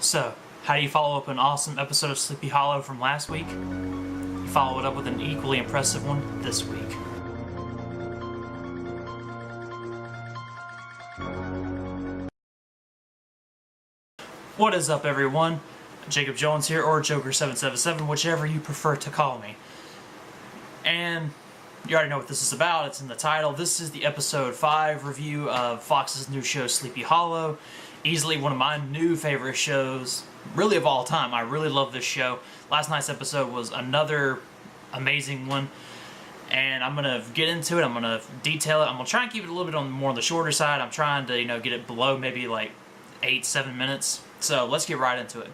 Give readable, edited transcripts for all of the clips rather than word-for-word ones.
So, how do you follow up an awesome episode of Sleepy Hollow from last week? You follow it up with an equally impressive one this week. What is up, everyone? Jacob Jones here, or Joker777, whichever you prefer to call me. And you already know what this is about, it's in the title. This is the episode 5 review of Fox's new show, Sleepy Hollow. Easily one of my new favorite shows, really of all time. I really love this show. Last night's episode was another amazing one, and I'm gonna get into it. I'm gonna detail it. I'm gonna try and keep it a little bit more on the shorter side. I'm trying to, get it below maybe like 8-7 minutes. So let's get right into it.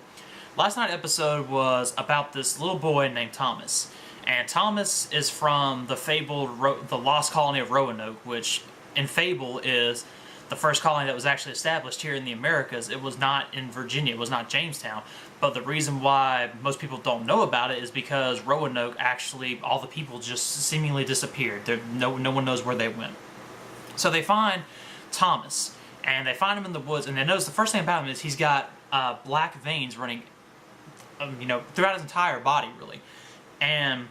Last night's episode was about this little boy named Thomas. And Thomas is from the fabled the Lost Colony of Roanoke, which in Fable is the first colony that was actually established here in the Americas. It was not in Virginia, it was not Jamestown. But the reason why most people don't know about it is because Roanoke, actually, all the people just seemingly disappeared. No one knows where they went. So they find Thomas, and they find him in the woods, and they notice the first thing about him is he's got black veins running, throughout his entire body, really. And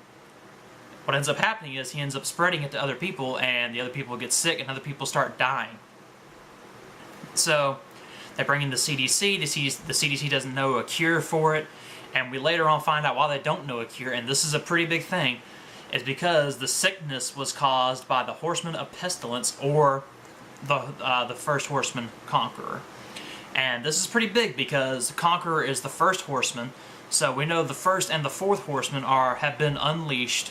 what ends up happening is he ends up spreading it to other people, and the other people get sick, and other people start dying. So they bring in the CDC. The CDC doesn't know a cure for it, and we later on find out why they don't know a cure, and this is a pretty big thing, is because the sickness was caused by the Horseman of Pestilence, or the first horseman, Conqueror. And this is pretty big because Conqueror is the first horseman, so we know the first and the fourth horseman have been unleashed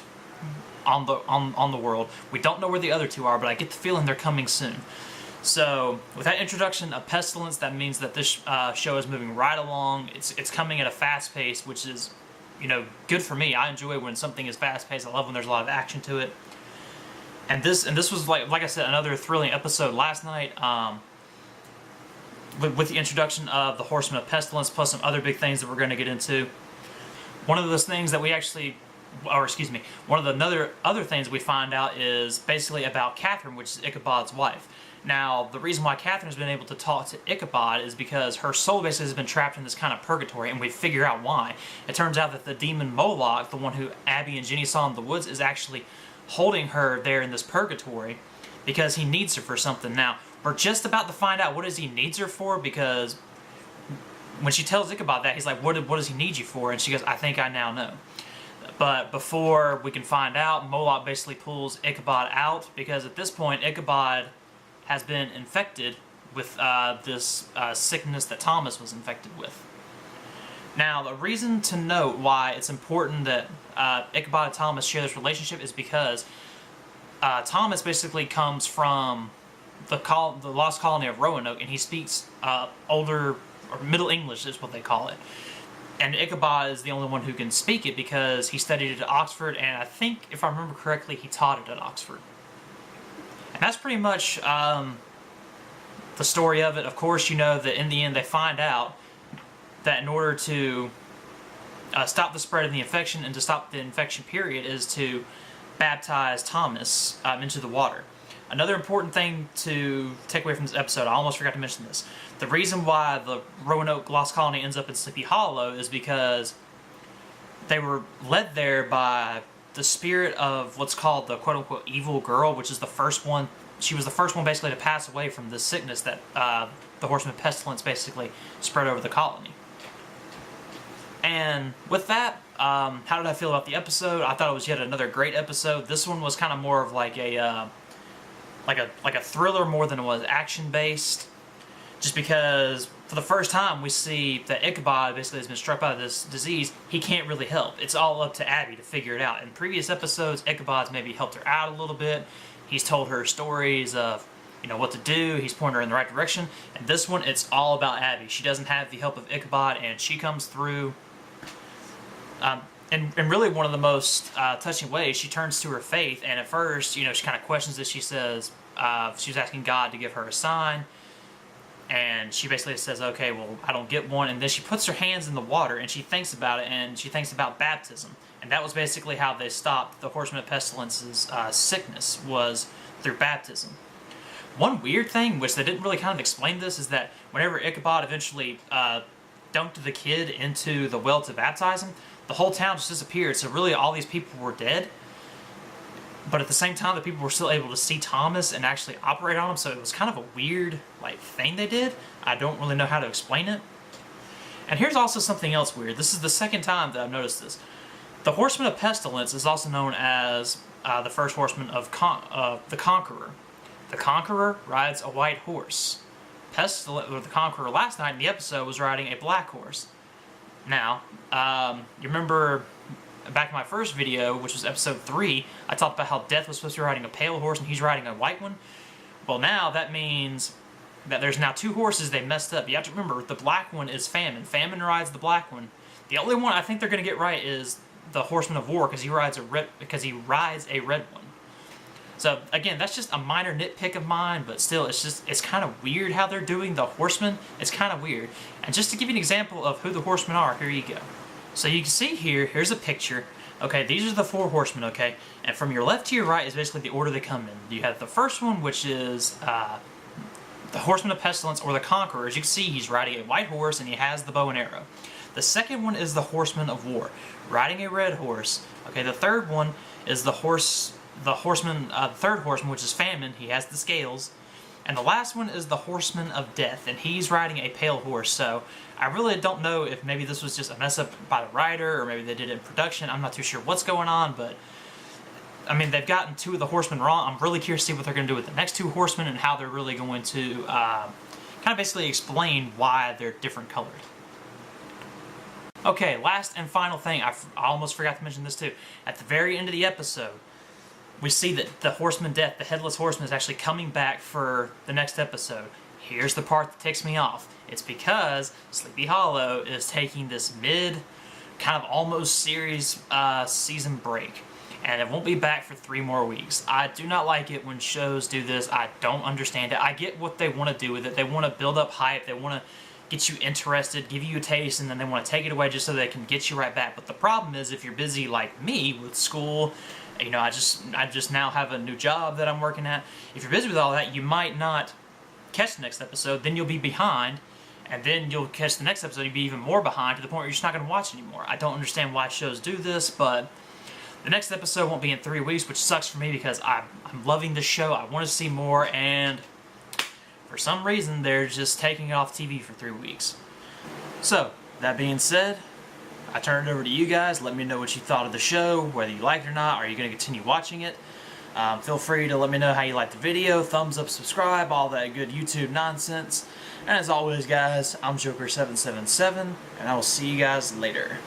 on the world. We don't know where the other two are, but I get the feeling they're coming soon. So, with that introduction of Pestilence, that means that this show is moving right along. It's coming at a fast pace, which is, good for me. I enjoy when something is fast paced. I love when there's a lot of action to it. And this was like I said, another thrilling episode last night. With the introduction of the Horseman of Pestilence, plus some other big things that we're going to get into. One of those things that we actually, one of the other things we find out is basically about Catherine, which is Ichabod's wife. Now, the reason why Catherine's been able to talk to Ichabod is because her soul basically has been trapped in this kind of purgatory, and we figure out why. It turns out that the demon Moloch, the one who Abby and Jenny saw in the woods, is actually holding her there in this purgatory because he needs her for something. Now, we're just about to find out what it is he needs her for, because when she tells Ichabod that, he's like, what does he need you for? And she goes, I think I now know. But before we can find out, Moloch basically pulls Ichabod out, because at this point, Ichabod has been infected with this sickness that Thomas was infected with. Now, the reason to note why it's important that Ichabod and Thomas share this relationship is because Thomas basically comes from the Lost Colony of Roanoke, and he speaks older, or Middle English is what they call it. And Ichabod is the only one who can speak it because he studied it at Oxford, and I think, if I remember correctly, he taught it at Oxford. And that's pretty much the story of it. Of course, that in the end they find out that in order to stop the spread of the infection and to stop the infection period is to baptize Thomas into the water. Another important thing to take away from this episode, I almost forgot to mention this. The reason why the Roanoke Lost Colony ends up in Sleepy Hollow is because they were led there by the spirit of what's called the quote-unquote evil girl, which is the first one. She was the first one basically to pass away from this sickness that the Horseman of Pestilence basically spread over the colony. And with that, how did I feel about the episode? I thought it was yet another great episode. This one was kind of more of like a thriller more than it was action-based, just because for the first time we see that Ichabod basically has been struck by this disease. He can't really help. It's all up to Abby to figure it out. In previous episodes, Ichabod's maybe helped her out a little bit. He's told her stories of, what to do. He's pointed her in the right direction. And this one, it's all about Abby. She doesn't have the help of Ichabod, and she comes through. And really one of the most touching ways, she turns to her faith, and at first, she kind of questions this. She says she was asking God to give her a sign, and she basically says, okay, well, I don't get one, and then she puts her hands in the water, and she thinks about it, and she thinks about baptism, and that was basically how they stopped the Horseman of Pestilence's sickness, was through baptism. One weird thing, which they didn't really kind of explain this, is that whenever Ichabod eventually dunked the kid into the well to baptize him, the whole town just disappeared. So really all these people were dead. But at the same time, the people were still able to see Thomas and actually operate on him. So it was kind of a weird thing they did. I don't really know how to explain it. And here's also something else weird. This is the second time that I've noticed this. The Horseman of Pestilence is also known as the first horseman of the Conqueror. The Conqueror rides a white horse. The Conqueror last night in the episode was riding a black horse. Now, you remember back in my first video, which was episode 3, I talked about how Death was supposed to be riding a pale horse and he's riding a white one. Well, now that means that there's now 2 horses they messed up. You have to remember, the black one is Famine. Famine rides the black one. The only one I think they're going to get right is the Horseman of War, because he rides a red one. So again, that's just a minor nitpick of mine, but still, it's kind of weird how they're doing the horsemen. It's kind of weird. And just to give you an example of who the horsemen are, here you go. So you can see here's a picture. Okay, these are the 4 horsemen, okay? And from your left to your right is basically the order they come in. You have the first one, which is the Horseman of Pestilence, or the Conqueror. As you can see, he's riding a white horse and he has the bow and arrow. The second one is the Horseman of War, riding a red horse. Okay, the third one is the third horseman, which is Famine. He has the scales. And the last one is the Horseman of Death, and he's riding a pale horse. So I really don't know if maybe this was just a mess up by the writer, or maybe they did it in production. I'm not too sure what's going on, but I mean, they've gotten 2 of the horsemen wrong. I'm really curious to see what they're going to do with the next 2 horsemen and how they're really going to kind of basically explain why they're different colored. Okay, last and final thing. I almost forgot to mention this too. At the very end of the episode, we see that the Horseman Death, the Headless Horseman, is actually coming back for the next episode. Here's the part that ticks me off. It's because Sleepy Hollow is taking this kind of almost series season break. And it won't be back for 3 more weeks. I do not like it when shows do this. I don't understand it. I get what they want to do with it. They want to build up hype. They want to get you interested, give you a taste, and then they want to take it away just so they can get you right back. But the problem is, if you're busy like me with school, you know, I just now have a new job that I'm working at. If you're busy with all that, you might not catch the next episode. Then you'll be behind, and then you'll catch the next episode. You'll be even more behind to the point where you're just not going to watch anymore. I don't understand why shows do this, but the next episode won't be in 3 weeks, which sucks for me because I'm loving this show. I want to see more, and for some reason, they're just taking it off TV for 3 weeks. So, that being said, I turn it over to you guys. Let me know what you thought of the show, whether you liked it or not. Are you going to continue watching it? Feel free to let me know how you liked the video. Thumbs up, subscribe, all that good YouTube nonsense. And as always, guys, I'm Joker777, and I will see you guys later.